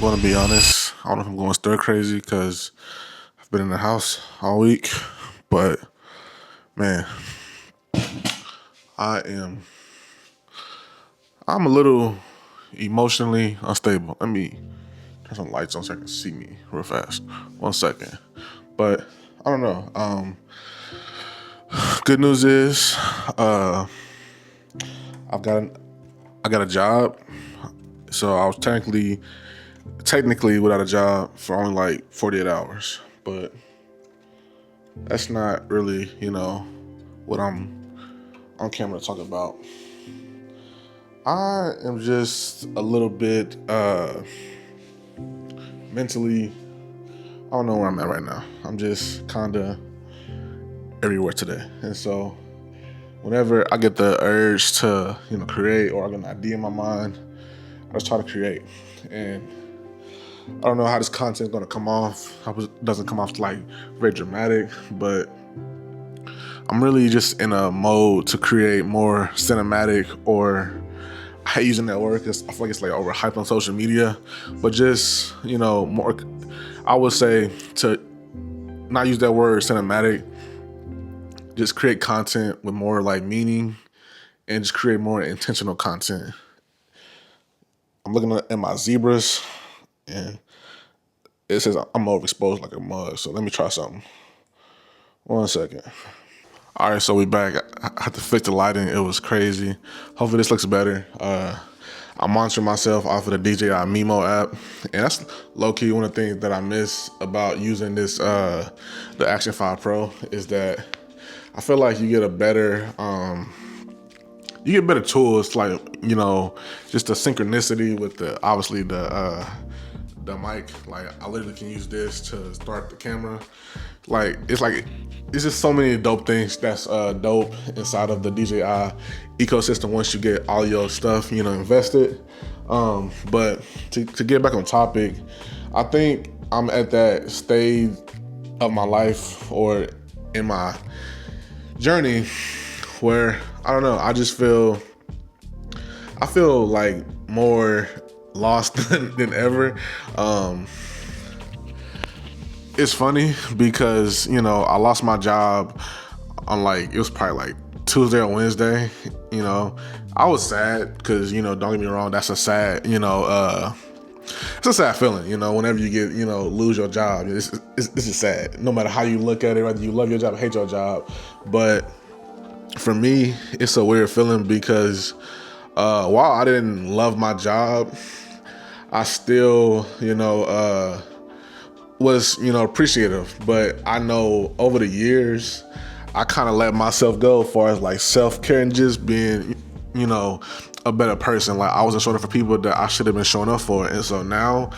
going to be honest. I don't know if I'm going stir crazy because I've been in the house all week. But man, I am. I'm a little emotionally unstable. Let me turn some lights on so I can see me real fast. 1 second. But I don't know. Good news is, I've got I got a job. So I was technically without a job for only like 48 hours. But that's not really, what I'm on camera to talk about. I am just a little bit mentally, I don't know where I'm at right now. I'm just kind of everywhere today. And so whenever I get the urge to, create, or I get an idea in my mind, I just try to create. And I don't know how this content is going to come off. I hope it doesn't come off like very dramatic, but I'm really just in a mode to create more cinematic, or I hate using that word because I feel like it's like overhyped on social media, but just, more, I would say to not use that word cinematic, just create content with more like meaning and just create more intentional content. I'm looking at my zebras and it says I'm overexposed like a mug. So let me try something. 1 second. All right, so we back. I had to fix the lighting. It was crazy. Hopefully this looks better. I'm monitoring myself off of the DJI Mimo app, and that's low-key one of the things that I miss about using this, the Action 5 Pro, is that I feel like you get a better, you get better tools, like, just the synchronicity with obviously the mic. Like, I literally can use this to start the camera. It's just so many dope things that's dope inside of the DJI ecosystem once you get all your stuff, invested. But to get back on topic, I think I'm at that stage of my life or in my journey where, I don't know, I feel like more lost than ever. It's funny because, I lost my job on it was probably like Tuesday or Wednesday. I was sad because, don't get me wrong, that's a sad, it's a sad feeling, whenever you get, lose your job. This is sad. No matter how you look at it, whether you love your job or hate your job. But for me, it's a weird feeling because while I didn't love my job, I still, was, appreciative. But I know over the years, I kind of let myself go as far as like self-care and just being, a better person. Like, I wasn't showing up for people that I should have been showing up for. And so now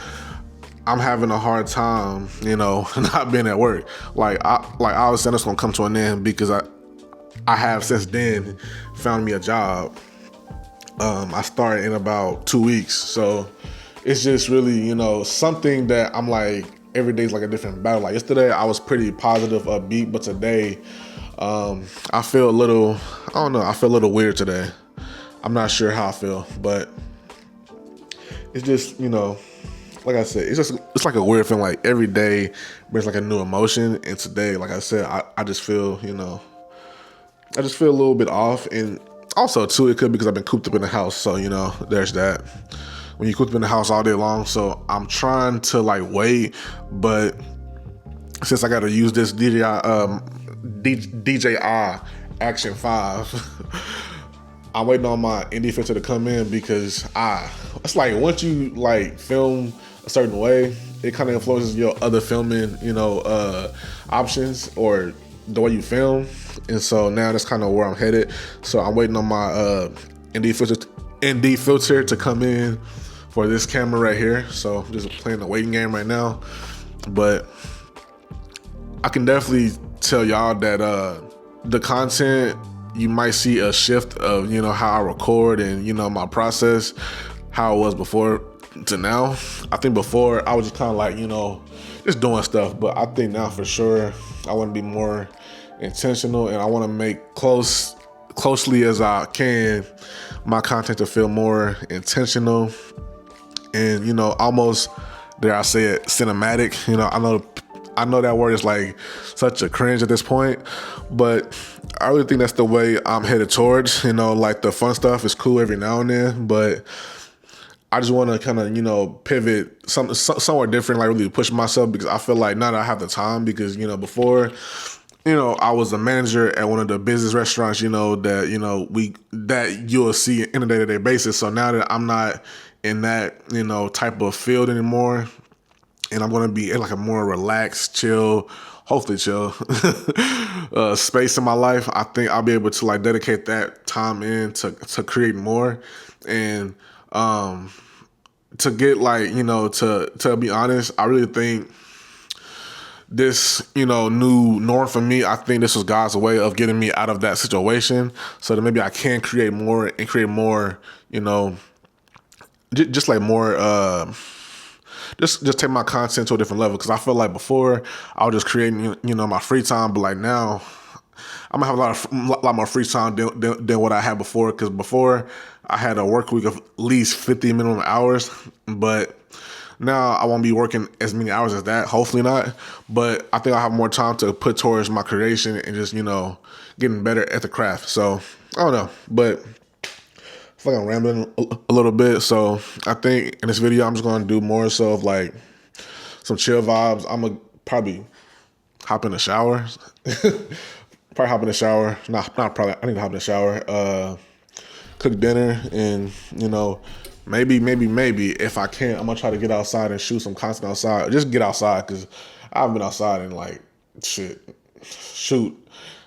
I'm having a hard time, not being at work. I was saying it's gonna come to an end because I have since then found me a job. I started in about 2 weeks. So it's just really, something that I'm like, every day's like a different battle. Like yesterday, I was pretty positive, upbeat, but today, I feel a little, I don't know, I feel a little weird today. I'm not sure how I feel, but it's just, like I said, it's like a weird feeling. Like every day brings like a new emotion, and today, like I said, I just feel, I just feel a little bit off, and also too, it could be because I've been cooped up in the house, so there's that. When you cooped up in the house all day long, so I'm trying to like wait, but since I got to use this DJI Action 5, I'm waiting on my indie filter to come in because it's like once you like film a certain way, it kind of influences your other filming, options or the way you film. And so now that's kind of where I'm headed. So I'm waiting on my ND filter to come in for this camera right here. So I'm just playing the waiting game right now. But I can definitely tell y'all that the content, you might see a shift of, how I record and, my process, how it was before to now. I think before I was just kind of like, just doing stuff. But I think now for sure I want to be more intentional, and I want to make closely as I can my content to feel more intentional and, almost dare I say it, cinematic. I know that word is like such a cringe at this point, but I really think that's the way I'm headed towards. Like the fun stuff is cool every now and then, but I just want to kind of, pivot somewhere different, like really push myself, because I feel like now that I have the time, because, before, I was a manager at one of the business restaurants, that you'll see on a day-to-day basis. So now that I'm not in that, type of field anymore, and I'm going to be in like a more relaxed, chill, hopefully chill space in my life, I think I'll be able to like dedicate that time in to create more. And to get like, to be honest, I really think this, new norm for me, I think this was God's way of getting me out of that situation, so that maybe I can create more and create more, just like more, just take my content to a different level. Because I feel like before I was just creating, my free time, but like now I'm gonna have a lot more free time than what I had before. Because before I had a work week of at least 50 minimum hours, but now I won't be working as many hours as that. Hopefully not, but I think I'll have more time to put towards my creation and just getting better at the craft. So I don't know, but I feel like I'm rambling a little bit. So I think in this video I'm just gonna do more so of like some chill vibes. I'm gonna probably hop in the shower. Probably hop in the shower. Not probably. I need to hop in the shower. Cook dinner, and maybe if I can, I'm gonna try to get outside and shoot some content outside. Or just get outside, because I haven't been outside in like shoot.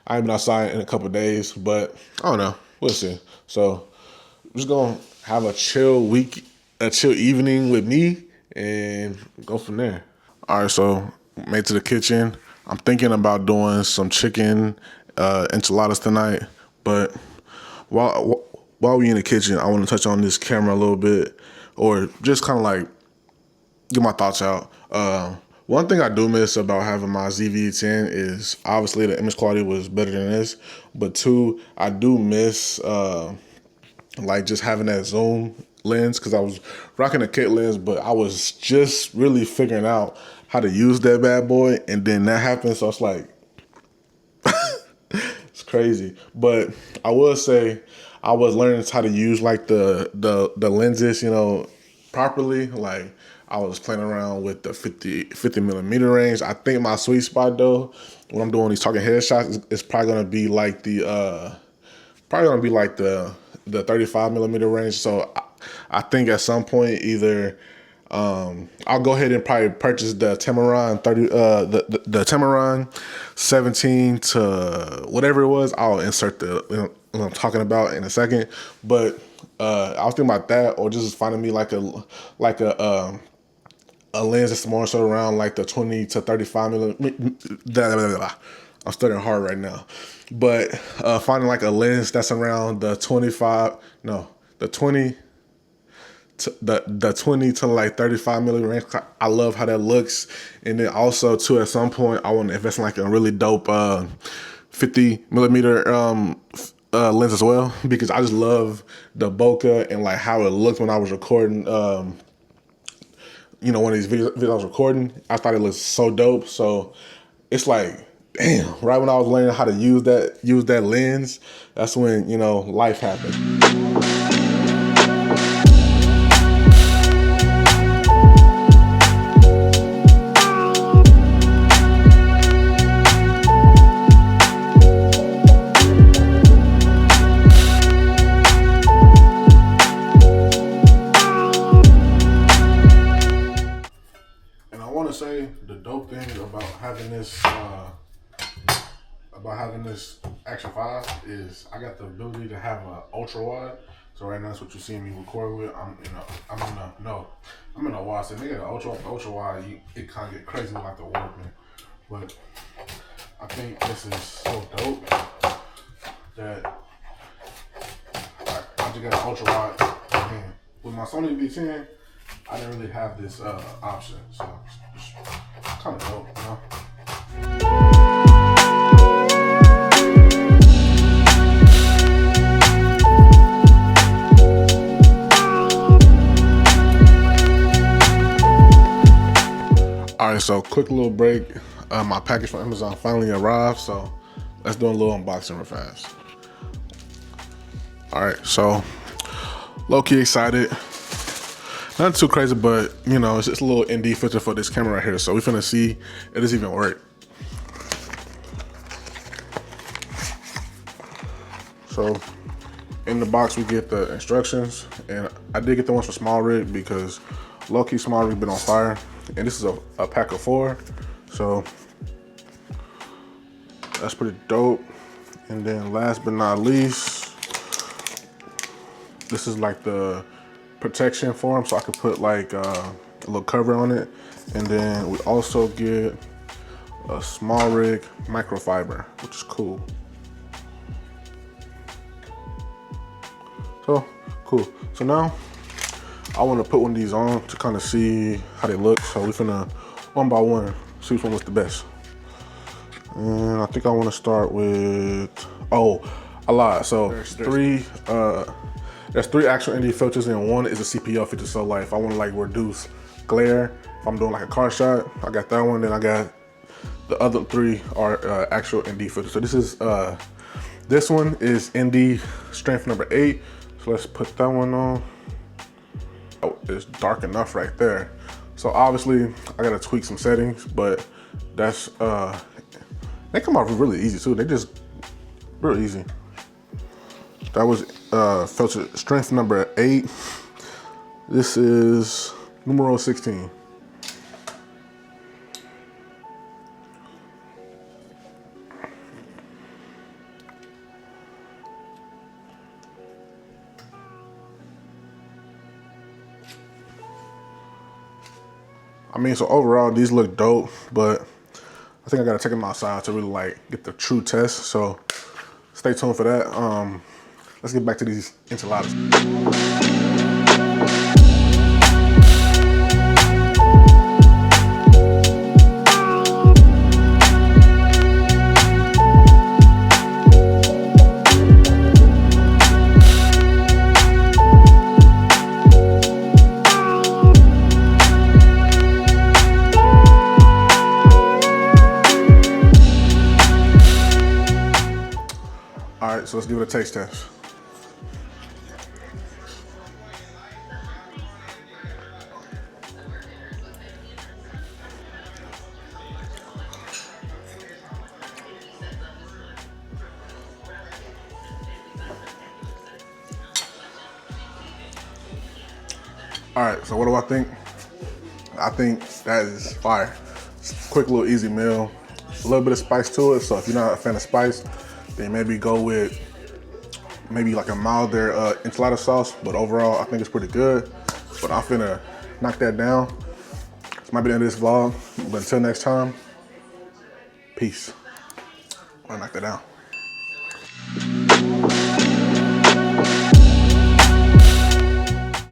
I ain't been outside in a couple of days, but I don't know. We'll see. So I'm just gonna have a chill week, a chill evening with me, and go from there. All right, so made to the kitchen. I'm thinking about doing some chicken enchiladas tonight, but while we in the kitchen, I want to touch on this camera a little bit, or just kind of like get my thoughts out. One thing I do miss about having my ZV-10 is obviously the image quality was better than this, but two, I do miss like just having that zoom lens, because I was rocking a kit lens, but I was just really figuring out how to use that bad boy, and then that happened, so it's like it's crazy. But I will say I was learning how to use like the lenses, properly. Like I was playing around with the 50 millimeter range. I think my sweet spot though, when I'm doing these talking headshots, is probably gonna be like the 35 millimeter range. So I think at some point either I'll go ahead and probably purchase the Tamron 30, the Tamron 17 to whatever it was. I'll insert what I'm talking about in a second. But I was thinking about that, or just finding me like a lens that's more so around like the 20 to 35 millimeter. I'm stuttering hard right now, but finding like a lens that's around the 20 to like 35 millimeter range. I love how that looks. And then also too, at some point I want to invest in like a really dope 50 millimeter lens as well, because I just love the bokeh and like how it looked when I was recording one of these videos I was recording. I thought it looked so dope. So it's like, damn, right when I was learning how to use that lens, that's when life happened. Say the dope thing about having this Action 5 is I got the ability to have an ultra wide. So right now that's what you see me record with. I'm in a wide. So they got an ultra wide. It kind of get crazy with like the Walkman, but I think this is so dope that I just got an ultra wide. And with my Sony V10, I didn't really have this option, so it's kind of dope, All right, so quick little break. My package from Amazon finally arrived, so let's do a little unboxing real fast. All right, so low-key excited. Nothing too crazy, but you know, it's just a little ND filter for this camera right here. So we finna see if this even work. So in the box we get the instructions, and I did get the ones for small rig because low-key small rig been on fire, and this is a pack of 4, so that's pretty dope. And then last but not least, this is like the protection for them, so I could put like a little cover on it. And then we also get a small rig microfiber, which is cool. So cool. So now I want to put one of these on to kind of see how they look. So we're finna one by one see which one looks the best. And I think I want to start with, oh, I lied. So there's three actual ND filters, and one is a CPL filter. So like if I want to like reduce glare, if I'm doing like a car shot, I got that one. Then I got the other 3 are actual ND filters. So this one is ND strength number 8. So let's put that one on. Oh, it's dark enough right there. So obviously I gotta tweak some settings, but that's they come out really easy too. They just real easy. That was filter strength number 8. This is numero 16. I mean, so overall these look dope, but I think I gotta take them outside to really like get the true test. So stay tuned for that. Let's get back to these enchiladas. All right, so let's give it a taste test. All right, so what do I think? I think that is fire. Quick little easy meal, a little bit of spice to it. So if you're not a fan of spice, then maybe go with maybe like a milder enchilada sauce. But overall, I think it's pretty good. But I'm finna knock that down. This might be the end of this vlog, but until next time, peace. I'm gonna knock that down.